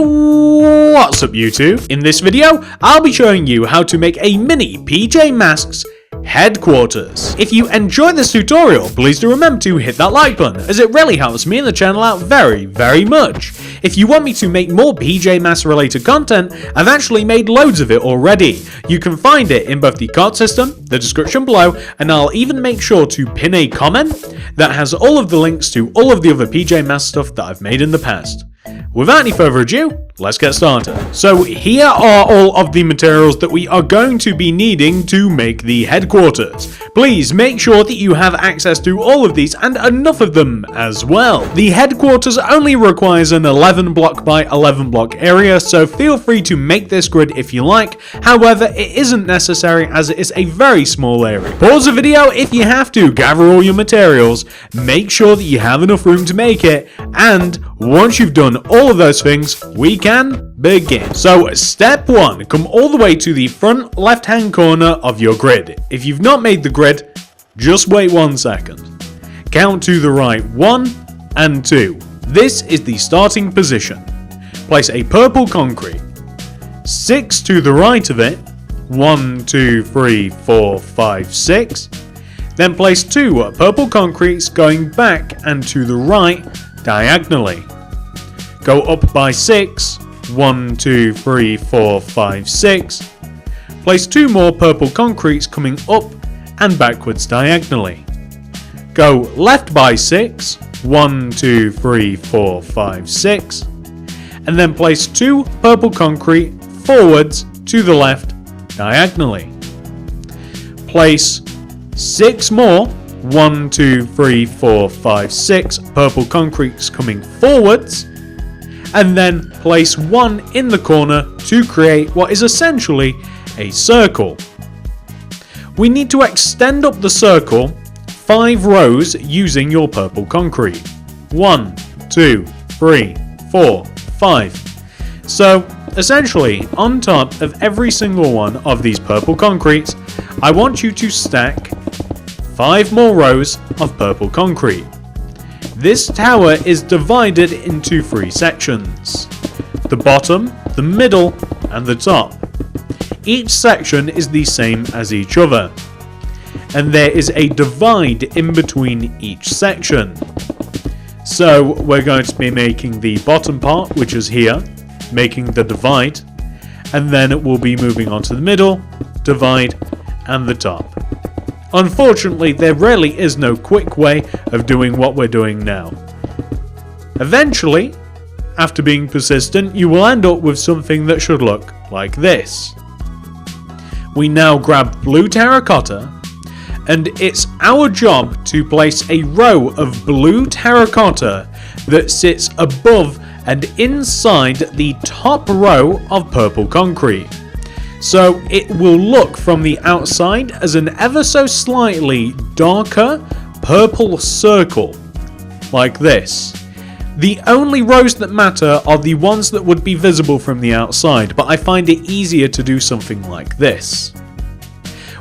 What's up YouTube? In this video, I'll be showing you how to make a mini PJ Masks headquarters. If you enjoyed this tutorial, please do remember to hit that like button, as it really helps me and the channel out very much. If you want me to make more PJ Masks related content, I've actually made loads of it already. You can find it in both the card system, the description below, and I'll even make sure to pin a comment that has all of the links to all of the other PJ Masks stuff that I've made in the past. Without any further ado, let's get started. So here are all of the materials that we are going to be needing to make the headquarters. Please make sure that you have access to all of these and enough of them as well. The headquarters only requires an 11 block by 11 block area, so feel free to make this grid if you like. However, it isn't necessary as it is a very small area. Pause the video if you have to, gather all your materials, make sure that you have enough room to make it, and once you've done all of those things, we can begin. So step 1, come all the way to the front left hand corner of your grid. If you've not made the grid, just wait 1 second. Count to the right 1 and 2. This is the starting position. Place a purple concrete. 6 to the right of it. 1, 2, 3, 4, 5, 6. Then place 2 purple concretes going back and to the right diagonally. Go up by 6, 1, 2, 3, 4, 5, 6. Place 2 more purple concretes coming up and backwards diagonally. Go left by 6, 1, 2, 3, 4, 5, 6. And then place 2 purple concrete forwards to the left diagonally. Place 6 more, 1, 2, 3, 4, 5, 6 purple concretes coming forwards. And then place 1 in the corner to create what is essentially a circle. We need to extend up the circle 5 rows using your purple concrete. 1, 2, 3, 4, 5. So essentially, on top of every single one of these purple concretes, I want you to stack 5 more rows of purple concrete. This tower is divided into 3 sections: the bottom, the middle, and the top. Each section is the same as each other, and there is a divide in between each section. So we're going to be making the bottom part, which is here, making the divide, and then it will be moving on to the middle, divide, and the top. Unfortunately, there really is no quick way of doing what we're doing now. Eventually, after being persistent, you will end up with something that should look like this. We now grab blue terracotta, and it's our job to place a row of blue terracotta that sits above and inside the top row of purple concrete. So it will look from the outside as an ever so slightly darker purple circle, like this. The only rows that matter are the ones that would be visible from the outside, but I find it easier to do something like this.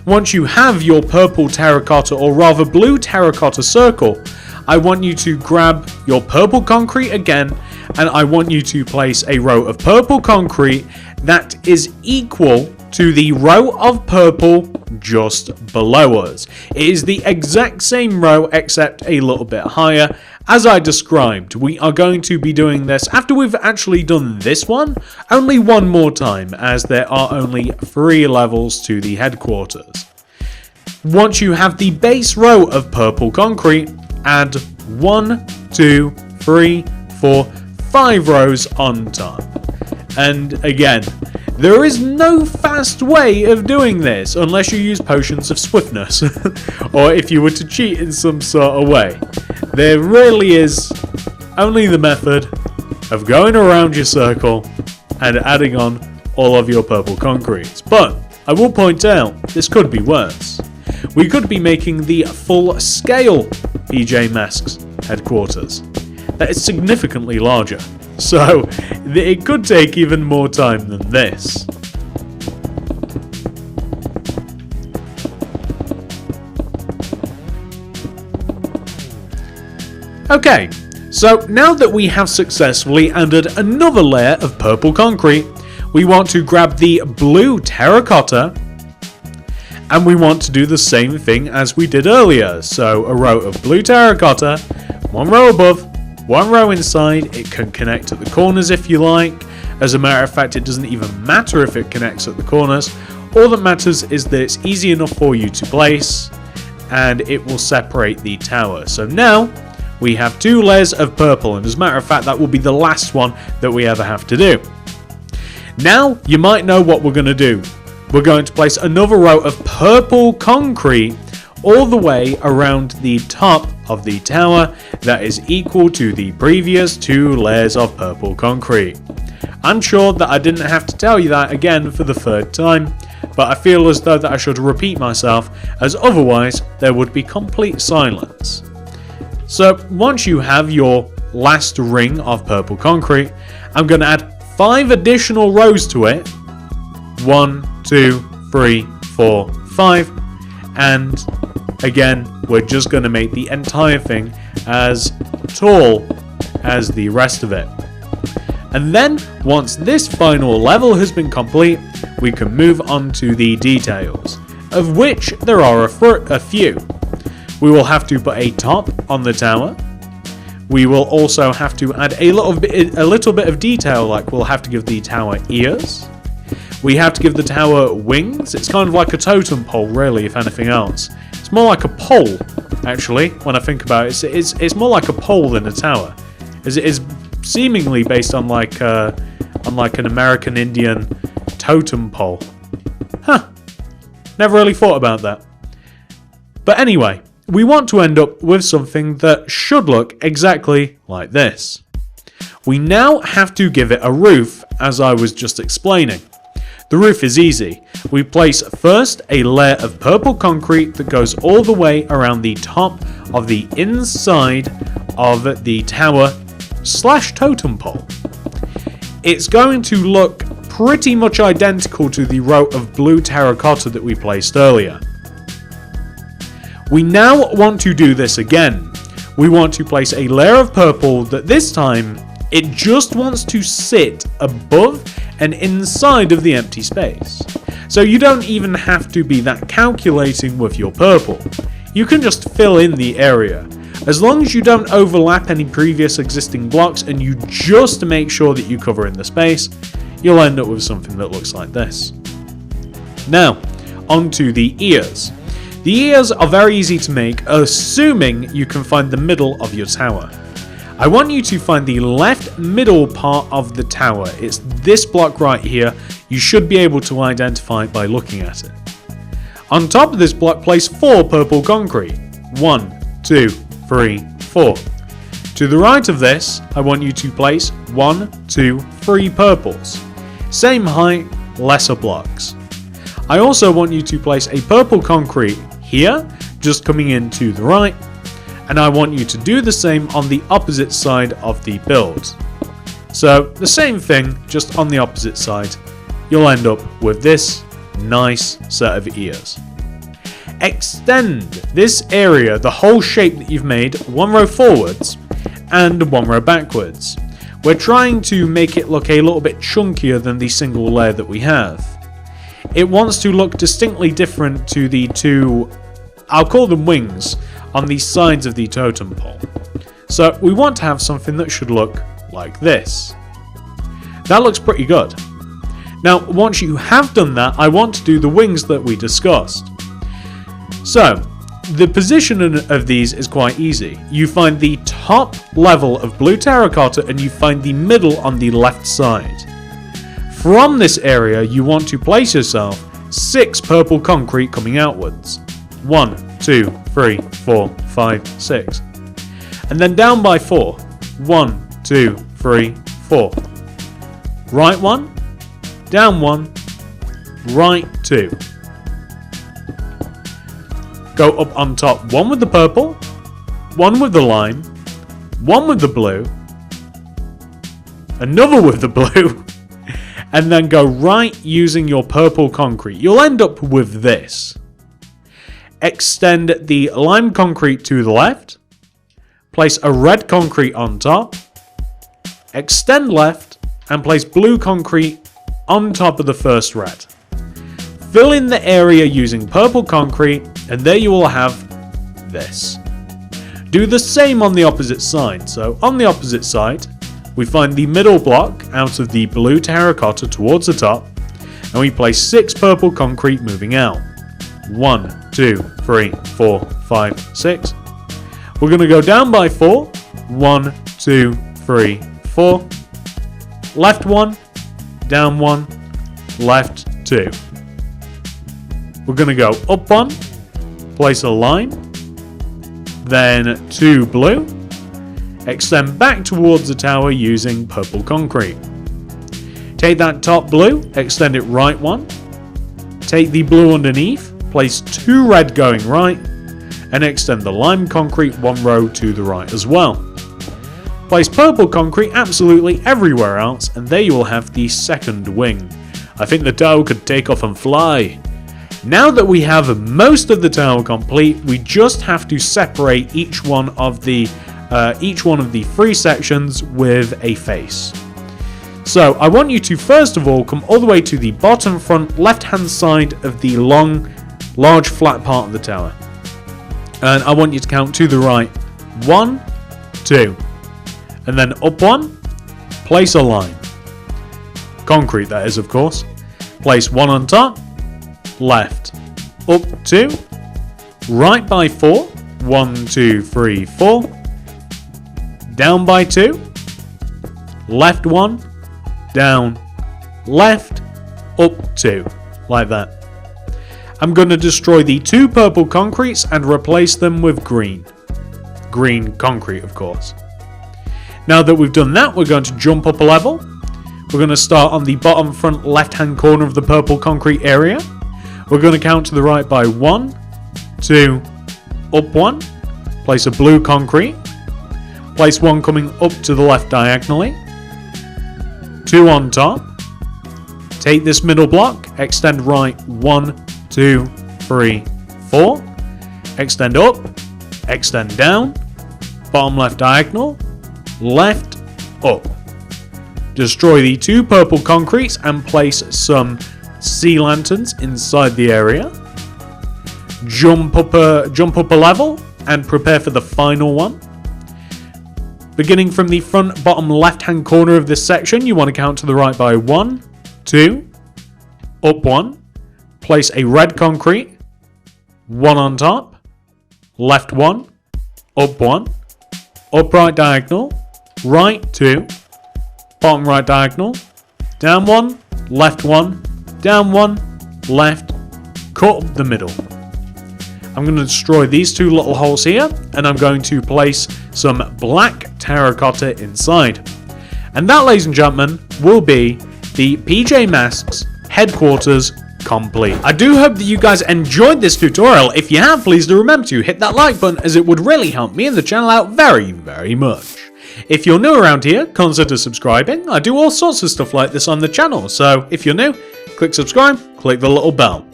Once you have your purple terracotta, or rather blue terracotta circle, I want you to grab your purple concrete again, and I want you to place a row of purple concrete that is equal to the row of purple just below us. It is the exact same row except a little bit higher. As I described, we are going to be doing this after we've actually done this one only one more time, as there are only 3 levels to the headquarters. Once you have the base row of purple concrete, add 1, 2, 3, 4, 5 rows on top. And again, there is no fast way of doing this unless you use potions of swiftness, or if you were to cheat in some sort of way. There really is only the method of going around your circle and adding on all of your purple concretes. But I will point out, this could be worse. We could be making the full scale PJ Masks headquarters. That is significantly larger. So it could take even more time than this. Okay, So now that we have successfully added another layer of purple concrete, we want to grab the blue terracotta and we want to do the same thing as we did earlier. So a row of blue terracotta, one row above, one row inside. It can connect at the corners if you like. As a matter of fact, it doesn't even matter if it connects at the corners. All that matters is that it's easy enough for you to place and it will separate the tower. So now we have 2 layers of purple, and as a matter of fact that will be the last one that we ever have to do. Now you might know what we're going to do. We're going to place another row of purple concrete all the way around the top of the tower that is equal to the previous 2 layers of purple concrete. I'm sure that I didn't have to tell you that again for the 3rd time, but I feel as though that I should repeat myself, as otherwise there would be complete silence. So once you have your last ring of purple concrete, I'm going to add 5 additional rows to it. 1, 2, 3, 4, 5, and again we're just going to make the entire thing as tall as the rest of it. And then once this final level has been complete, we can move on to the details, of which there are a few. We will have to put a top on the tower. We will also have to add a little bit of detail, like we'll have to give the tower ears. We have to give the tower wings. It's kind of like a totem pole, really, if anything else. It's more like a pole, actually, when I think about it. It's more like a pole than a tower, as it is seemingly based on like an American Indian totem pole. Huh. Never really thought about that. But anyway, we want to end up with something that should look exactly like this. We now have to give it a roof, as I was just explaining. The roof is easy. We place first a layer of purple concrete that goes all the way around the top of the inside of the tower / totem pole. It's going to look pretty much identical to the row of blue terracotta that we placed earlier. We now want to do this again. We want to place a layer of purple that this time it just wants to sit above and inside of the empty space. So you don't even have to be that calculating with your purple. You can just fill in the area. As long as you don't overlap any previous existing blocks and you just make sure that you cover in the space, you'll end up with something that looks like this. Now, onto the ears. The ears are very easy to make, assuming you can find the middle of your tower. I want you to find the left middle part of the tower. It's this block right here. You should be able to identify it by looking at it. On top of this block, place 4 purple concrete. 1, 2, 3, 4. To the right of this, I want you to place 1, 2, 3 purples. Same height, lesser blocks. I also want you to place a purple concrete here, just coming in to the right, and I want you to do the same on the opposite side of the build. So the same thing, just on the opposite side. You'll end up with this nice set of ears. Extend this area, the whole shape that you've made, 1 row forwards and 1 row backwards. We're trying to make it look a little bit chunkier than the single layer that we have. It wants to look distinctly different to the 2, I'll call them wings, on the sides of the totem pole. So we want to have something that should look like this. That looks pretty good. Now, once you have done that, I want to do the wings that we discussed. So, the position of these is quite easy. You find the top level of blue terracotta and you find the middle on the left side. From this area, you want to place yourself 6 purple concrete coming outwards. 1, 2, 3, 4, 5, 6. And then down by 4. 1, 2, 3, 4. Right 1, down 1, right 2. Go up on top, 1 with the purple, 1 with the lime, 1 with the blue, another with the blue, and then go right using your purple concrete. You'll end up with this. Extend the lime concrete to the left, place a red concrete on top, extend left, and place blue concrete on top of the first red. Fill in the area using purple concrete, and there you will have this. Do the same on the opposite side. So on the opposite side, we find the middle block out of the blue terracotta towards the top, and we place 6 purple concrete moving out. 1, 2, 3, 4, 5, 6. We're going to go down by 4. 1, 2, 3, 4. Left 1, down 1, left 2. We're going to go up 1, place a line, then 2 blue, extend back towards the tower using purple concrete. Take that top blue, extend it right 1, take the blue underneath, place 2 red going right, and extend the lime concrete 1 row to the right as well. Place purple concrete absolutely everywhere else, and there you will have the second wing. I think the tower could take off and fly. Now that we have most of the tower complete, we just have to separate each one of the 3 sections with a face. So I want you to first of all come all the way to the bottom front left hand side of the large flat part of the tower. And I want you to count to the right. 1, 2. And then up 1, place a line. Concrete that is, of course. Place 1 on top, left. Up 2, right by 4. 1, 2, 3, 4. Down by 2. Left 1, down, left, up 2. Like that. I'm going to destroy the 2 purple concretes and replace them with green. Green concrete, of course. Now that we've done that, we're going to jump up a level. We're going to start on the bottom front left-hand corner of the purple concrete area. We're going to count to the right by 1, 2, up 1. Place a blue concrete. Place 1 coming up to the left diagonally. 2 on top. Take this middle block, extend right 1, 2, 3, 4. Extend up, extend down, bottom left diagonal, left, up. Destroy the 2 purple concretes and place some sea lanterns inside the area. Jump up a level and prepare for the final one. Beginning from the front bottom left hand corner of this section, you want to count to the right by 1, 2, up 1, place a red concrete, 1 on top, left 1, up 1, up right diagonal, right 2, bottom right diagonal, down 1, left 1, down 1, left, cut up the middle. I'm going to destroy these 2 little holes here, and I'm going to place some black terracotta inside. And that, ladies and gentlemen, will be the PJ Masks headquarters complete. I do hope that you guys enjoyed this tutorial. If you have, please do remember to hit that like button, as it would really help me and the channel out very, very much. If you're new around here, consider subscribing. I do all sorts of stuff like this on the channel, so if you're new, click subscribe, click the little bell.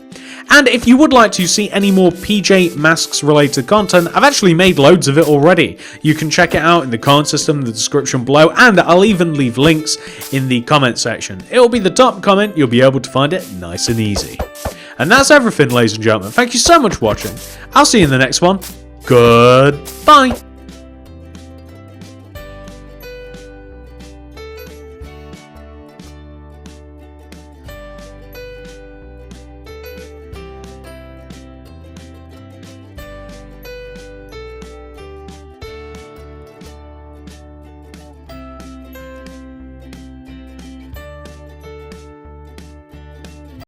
And if you would like to see any more PJ Masks related content, I've actually made loads of it already. You can check it out in the comment system in the description below, and I'll even leave links in the comment section. It'll be the top comment, you'll be able to find it nice and easy. And that's everything, ladies and gentlemen. Thank you so much for watching. I'll see you in the next one. Goodbye.